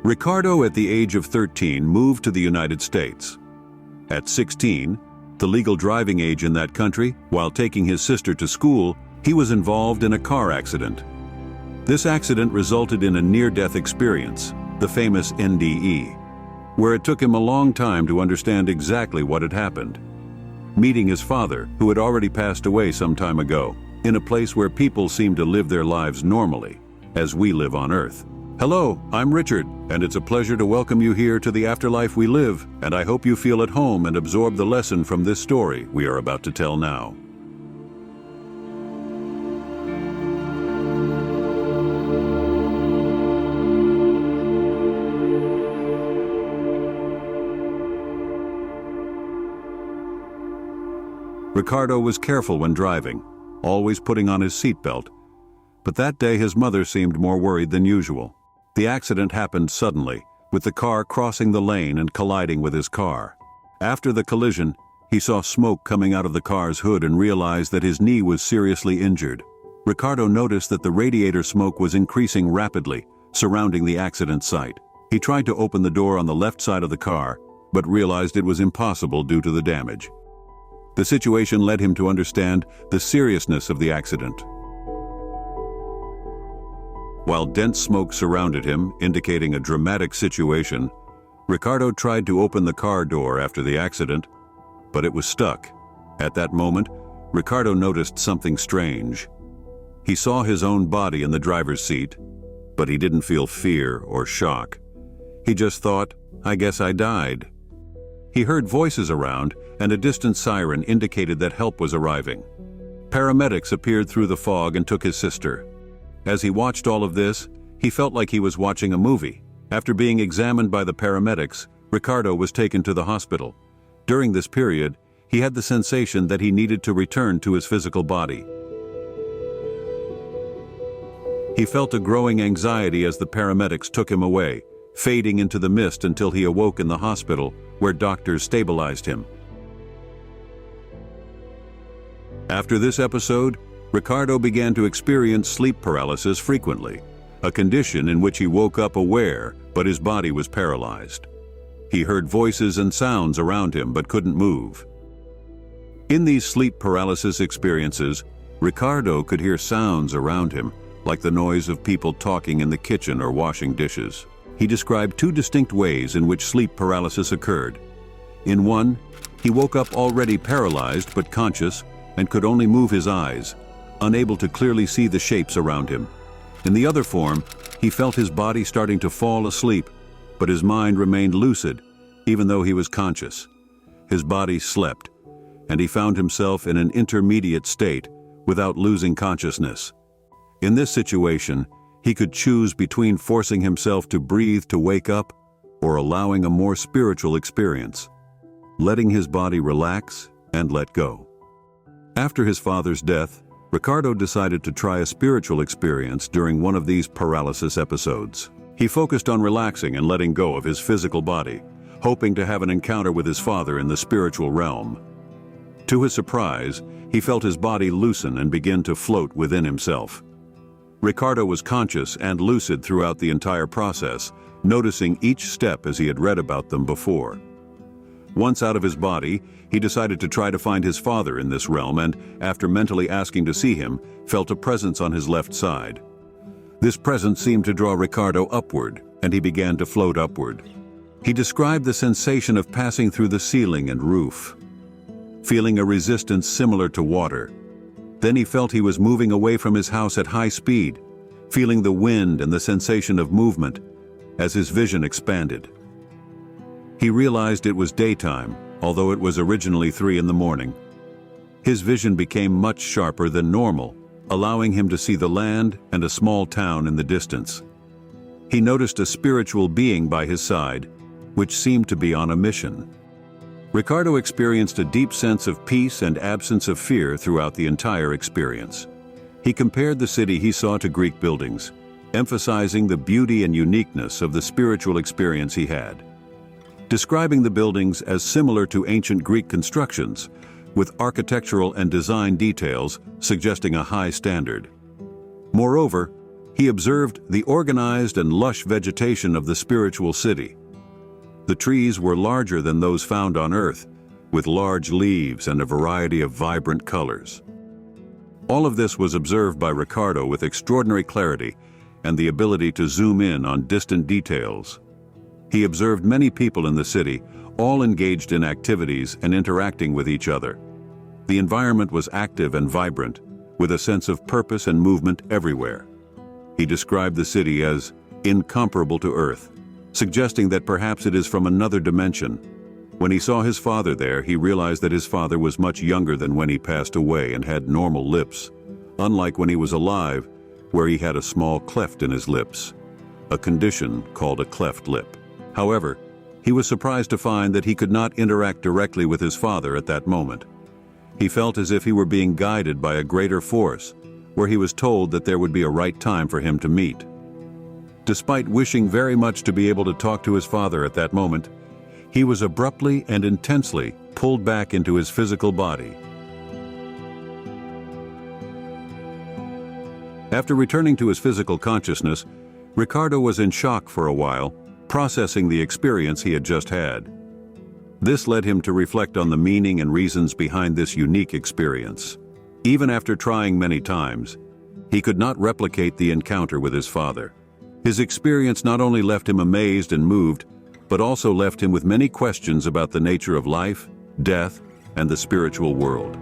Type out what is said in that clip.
Ricardo, at the age of 13, moved to the United States. At 16, the legal driving age in that country, while taking his sister to school, he was involved in a car accident. This accident resulted in a near-death experience, the famous NDE, where it took him a long time to understand exactly what had happened. Meeting his father, who had already passed away some time ago, in a place where people seem to live their lives normally, as we live on Earth. Hello, I'm Richard, and it's a pleasure to welcome you here to the afterlife we live, and I hope you feel at home and absorb the lesson from this story we are about to tell now. Ricardo was careful when driving, always putting on his seatbelt, but that day his mother seemed more worried than usual. The accident happened suddenly, with the car crossing the lane and colliding with his car. After the collision, he saw smoke coming out of the car's hood and realized that his knee was seriously injured. Ricardo noticed that the radiator smoke was increasing rapidly, surrounding the accident site. He tried to open the door on the left side of the car, but realized it was impossible due to the damage. The situation led him to understand the seriousness of the accident. While dense smoke surrounded him, indicating a dramatic situation, Ricardo tried to open the car door after the accident, but it was stuck. At that moment, Ricardo noticed something strange. He saw his own body in the driver's seat, but he didn't feel fear or shock. He just thought, "I guess I died." He heard voices around, and a distant siren indicated that help was arriving. Paramedics appeared through the fog and took his sister. As he watched all of this, he felt like he was watching a movie. After being examined by the paramedics, Ricardo was taken to the hospital. During this period, he had the sensation that he needed to return to his physical body. He felt a growing anxiety as the paramedics took him away, fading into the mist until he awoke in the hospital, where doctors stabilized him. After this episode, Ricardo began to experience sleep paralysis frequently, a condition in which he woke up aware, but his body was paralyzed. He heard voices and sounds around him but couldn't move. In these sleep paralysis experiences, Ricardo could hear sounds around him, like the noise of people talking in the kitchen or washing dishes. He described two distinct ways in which sleep paralysis occurred. In one, he woke up already paralyzed but conscious and could only move his eyes, unable to clearly see the shapes around him. In the other form, he felt his body starting to fall asleep, but his mind remained lucid, even though he was conscious. His body slept, and he found himself in an intermediate state without losing consciousness. In this situation, he could choose between forcing himself to breathe to wake up or allowing a more spiritual experience, letting his body relax and let go. After his father's death, Ricardo decided to try a spiritual experience during one of these paralysis episodes. He focused on relaxing and letting go of his physical body, hoping to have an encounter with his father in the spiritual realm. To his surprise, he felt his body loosen and begin to float within himself. Ricardo was conscious and lucid throughout the entire process, noticing each step as he had read about them before. Once out of his body, he decided to try to find his father in this realm and, after mentally asking to see him, felt a presence on his left side. This presence seemed to draw Ricardo upward, and he began to float upward. He described the sensation of passing through the ceiling and roof, feeling a resistance similar to water. Then he felt he was moving away from his house at high speed, feeling the wind and the sensation of movement as his vision expanded. He realized it was daytime, although it was originally 3 in the morning. His vision became much sharper than normal, allowing him to see the land and a small town in the distance. He noticed a spiritual being by his side, which seemed to be on a mission. Ricardo experienced a deep sense of peace and absence of fear throughout the entire experience. He compared the city he saw to Greek buildings, emphasizing the beauty and uniqueness of the spiritual experience he had. Describing the buildings as similar to ancient Greek constructions, with architectural and design details suggesting a high standard. Moreover, He observed the organized and lush vegetation of the spiritual city. The trees were larger than those found on Earth, with large leaves and a variety of vibrant colors. All of this was observed by Ricardo with extraordinary clarity and the ability to zoom in on distant details. He observed many people in the city, all engaged in activities and interacting with each other. The environment was active and vibrant, with a sense of purpose and movement everywhere. He described the city as incomparable to Earth, suggesting that perhaps it is from another dimension. When he saw his father there, he realized that his father was much younger than when he passed away and had normal lips, unlike when he was alive, where he had a small cleft in his lips, a condition called a cleft lip. However, he was surprised to find that he could not interact directly with his father at that moment. He felt as if he were being guided by a greater force, where he was told that there would be a right time for him to meet. Despite wishing very much to be able to talk to his father at that moment, he was abruptly and intensely pulled back into his physical body. After returning to his physical consciousness, Ricardo was in shock for a while, processing the experience he had just had. This led him to reflect on the meaning and reasons behind this unique experience. Even after trying many times, he could not replicate the encounter with his father. His experience not only left him amazed and moved, but also left him with many questions about the nature of life, death, and the spiritual world.